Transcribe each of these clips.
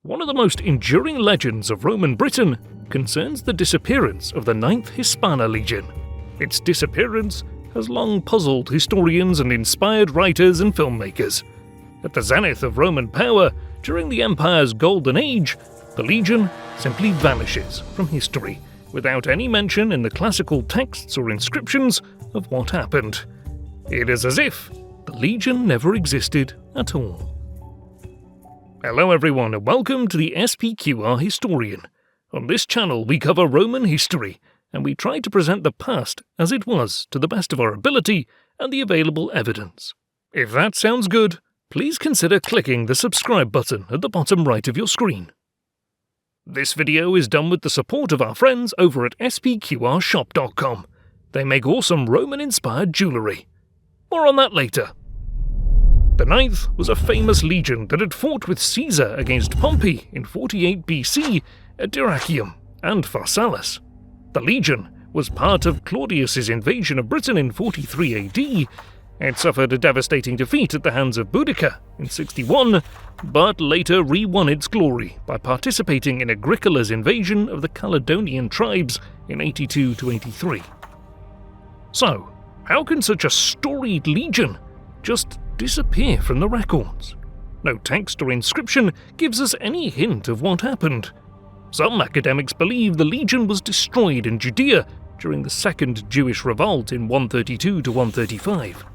One of the most enduring legends of Roman Britain concerns the disappearance of the IX Hispania Legion. Its disappearance has long puzzled historians and inspired writers and filmmakers. At the zenith of Roman power, during the Empire's Golden Age, the Legion simply vanishes from history, without any mention in the classical texts or inscriptions of what happened. It is as if the Legion never existed at all. Hello everyone and welcome to the S.P.Q.R. Historian. On this channel we cover Roman history, and we try to present the past as it was to the best of our ability and the available evidence. If that sounds good, please consider clicking the subscribe button at the bottom right of your screen. This video is done with the support of our friends over at spqrshop.com. They make awesome Roman-inspired jewellery. More on that later. The Ninth was a famous legion that had fought with Caesar against Pompey in 48 BC at Dyrrhachium and Pharsalus. The legion was part of Claudius's invasion of Britain in 43 AD. It suffered a devastating defeat at the hands of Boudicca in 61, but later re-won its glory by participating in Agricola's invasion of the Caledonian tribes in 82 to 83. So, how can such a storied legion just disappear from the records? No text or inscription gives us any hint of what happened. Some academics believe the legion was destroyed in Judea during the Second Jewish Revolt in 132 to 135.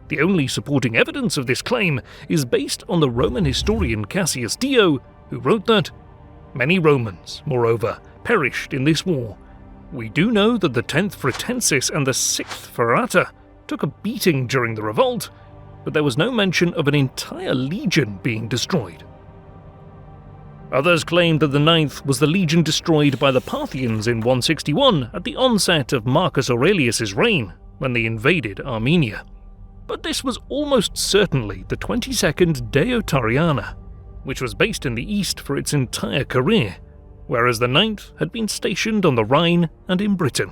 The only supporting evidence of this claim is based on the Roman historian Cassius Dio, who wrote that many Romans, moreover, perished in this war. We do know that the 10th Fretensis and the 6th Ferrata took a beating during the revolt, but there was no mention of an entire legion being destroyed. Others claimed that the 9th was the legion destroyed by the Parthians in 161 at the onset of Marcus Aurelius's reign, when they invaded Armenia. But this was almost certainly the 22nd Deiotariana, which was based in the east for its entire career, whereas the 9th had been stationed on the Rhine and in Britain.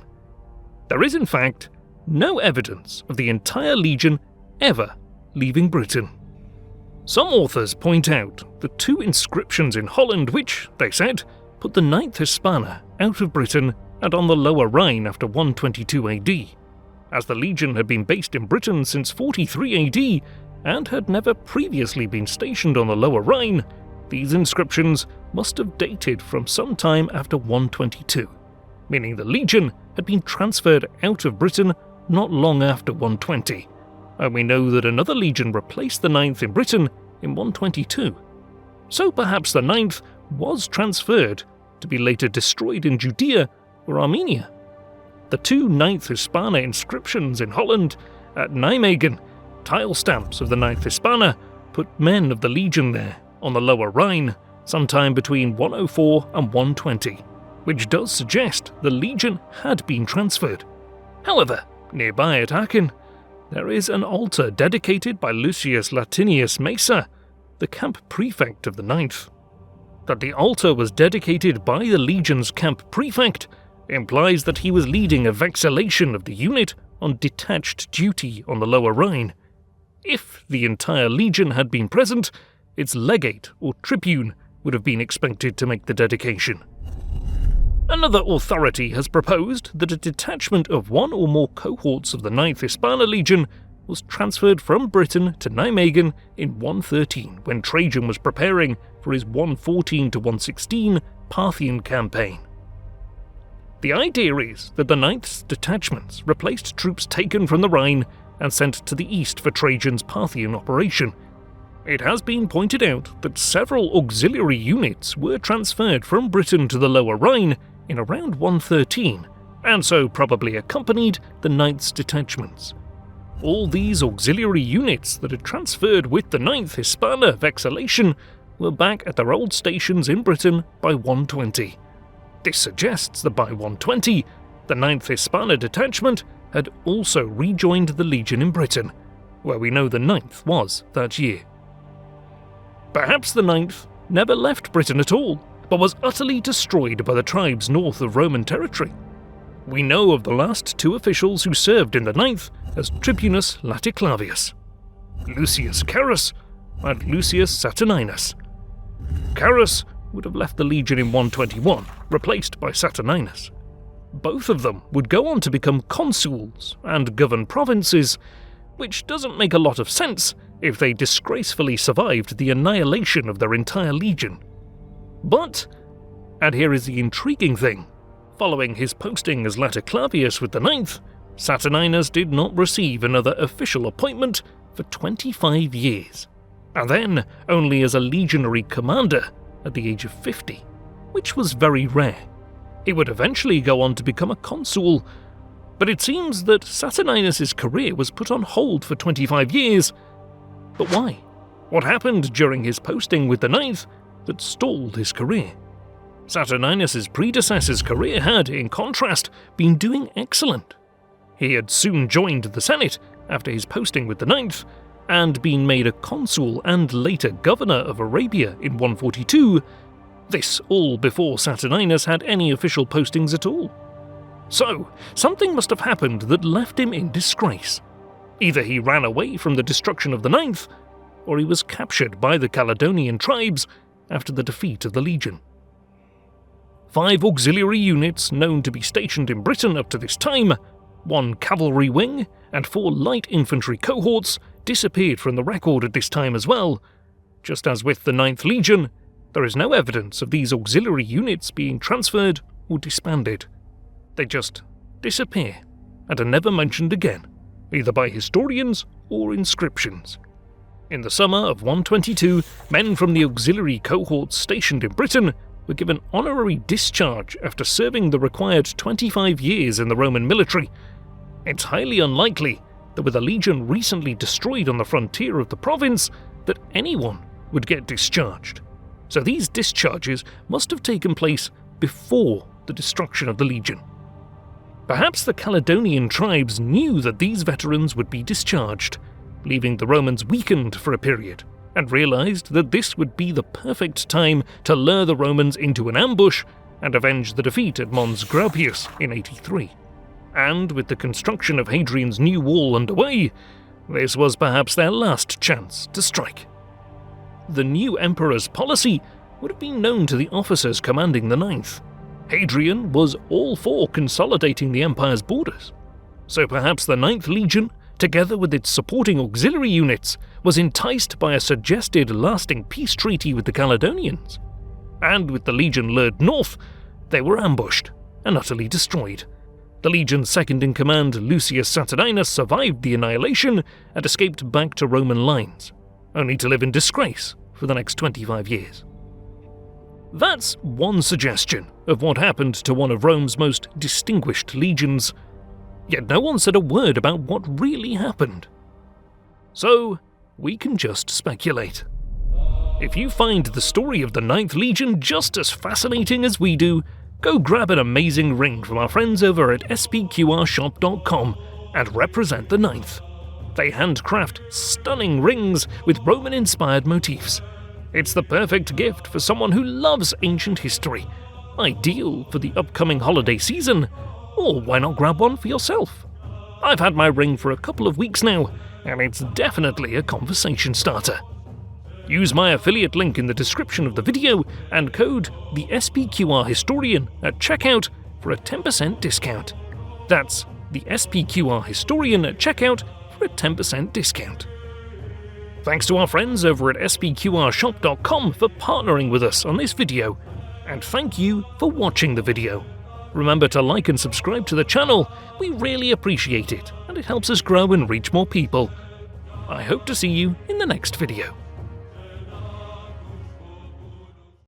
There is in fact no evidence of the entire legion ever leaving Britain. Some authors point out the two inscriptions in Holland which, they said, put the IX Hispana out of Britain and on the Lower Rhine after 122 AD. As the legion had been based in Britain since 43 AD and had never previously been stationed on the Lower Rhine, these inscriptions must have dated from some time after 122, meaning the legion had been transferred out of Britain not long after 120. And we know that another legion replaced the 9th in Britain in 122. So perhaps the 9th was transferred to be later destroyed in Judea or Armenia. The two 9th Hispana inscriptions in Holland at Nijmegen, tile stamps of the 9th Hispana, put men of the legion there on the Lower Rhine sometime between 104 and 120, which does suggest the legion had been transferred. However, nearby at Aachen, there is an altar dedicated by Lucius Latinius Mesa, the camp prefect of the 9th. That the altar was dedicated by the legion's camp prefect implies that he was leading a vexillation of the unit on detached duty on the Lower Rhine. If the entire legion had been present, its legate or tribune would have been expected to make the dedication. Another authority has proposed that a detachment of one or more cohorts of the 9th Hispania Legion was transferred from Britain to Nijmegen in 113 when Trajan was preparing for his 114 to 116 Parthian campaign. The idea is that the 9th's detachments replaced troops taken from the Rhine and sent to the east for Trajan's Parthian operation. It has been pointed out that several auxiliary units were transferred from Britain to the Lower Rhine in around 113, and so probably accompanied the 9th's detachments. All these auxiliary units that had transferred with the 9th Hispana vexillation were back at their old stations in Britain by 120. This suggests that by 120, the 9th Hispana detachment had also rejoined the legion in Britain, where we know the 9th was that year. Perhaps the 9th never left Britain at all, but was utterly destroyed by the tribes north of Roman territory. We know of the last two officials who served in the 9th as Tribunus Laticlavius, Lucius Carus and Lucius Saturninus. Carus would have left the Legion in 121, replaced by Saturninus. Both of them would go on to become consuls and govern provinces, which doesn't make a lot of sense if they disgracefully survived the annihilation of their entire legion. But, and here is the intriguing thing, following his posting as Latoclavius with the 9th, Saturninus did not receive another official appointment for 25 years, and then only as a legionary commander at the age of 50, which was very rare. He would eventually go on to become a consul, but it seems that Saturninus' career was put on hold for 25 years. But why? What happened during his posting with the 9th that stalled his career? Saturninus' predecessor's career had, in contrast, been doing excellent. He had soon joined the Senate after his posting with the 9th, and been made a consul and later governor of Arabia in 142, this all before Saturninus had any official postings at all. So, something must have happened that left him in disgrace. Either he ran away from the destruction of the 9th, or he was captured by the Caledonian tribes after the defeat of the Legion. 5 auxiliary units known to be stationed in Britain up to this time, 1 cavalry wing, and 4 light infantry cohorts disappeared from the record at this time as well. Just as with the 9th Legion, there is no evidence of these auxiliary units being transferred or disbanded. They just disappear and are never mentioned again, either by historians or inscriptions. In the summer of 122, men from the auxiliary cohorts stationed in Britain were given honorary discharge after serving the required 25 years in the Roman military. It's highly unlikely that with a legion recently destroyed on the frontier of the province, that anyone would get discharged. So these discharges must have taken place before the destruction of the legion. Perhaps the Caledonian tribes knew that these veterans would be discharged, leaving the Romans weakened for a period, and realized that this would be the perfect time to lure the Romans into an ambush and avenge the defeat at Mons Graupius in 83. And with the construction of Hadrian's new wall underway, this was perhaps their last chance to strike. The new emperor's policy would have been known to the officers commanding the 9th. Hadrian was all for consolidating the empire's borders, so perhaps the 9th Legion, together with its supporting auxiliary units, was enticed by a suggested lasting peace treaty with the Caledonians. And with the Legion lured north, they were ambushed and utterly destroyed. The Legion's second-in-command, Lucius Saturninus, survived the annihilation and escaped back to Roman lines, only to live in disgrace for the next 25 years. That's one suggestion of what happened to one of Rome's most distinguished legions, yet no one said a word about what really happened. So, we can just speculate. If you find the story of the 9th Legion just as fascinating as we do, go grab an amazing ring from our friends over at S.P.Q.R.shop.com and represent the 9th. They handcraft stunning rings with Roman-inspired motifs. It's the perfect gift for someone who loves ancient history, ideal for the upcoming holiday season, or why not grab one for yourself? I've had my ring for a couple of weeks now, and it's definitely a conversation starter. Use my affiliate link in the description of the video and code the S.P.Q.R. Historian at checkout for a 10% discount. That's the S.P.Q.R. Historian at checkout for a 10% discount. Thanks to our friends over at spqrshop.com for partnering with us on this video, and thank you for watching the video. Remember to like and subscribe to the channel, we really appreciate it, and it helps us grow and reach more people. I hope to see you in the next video.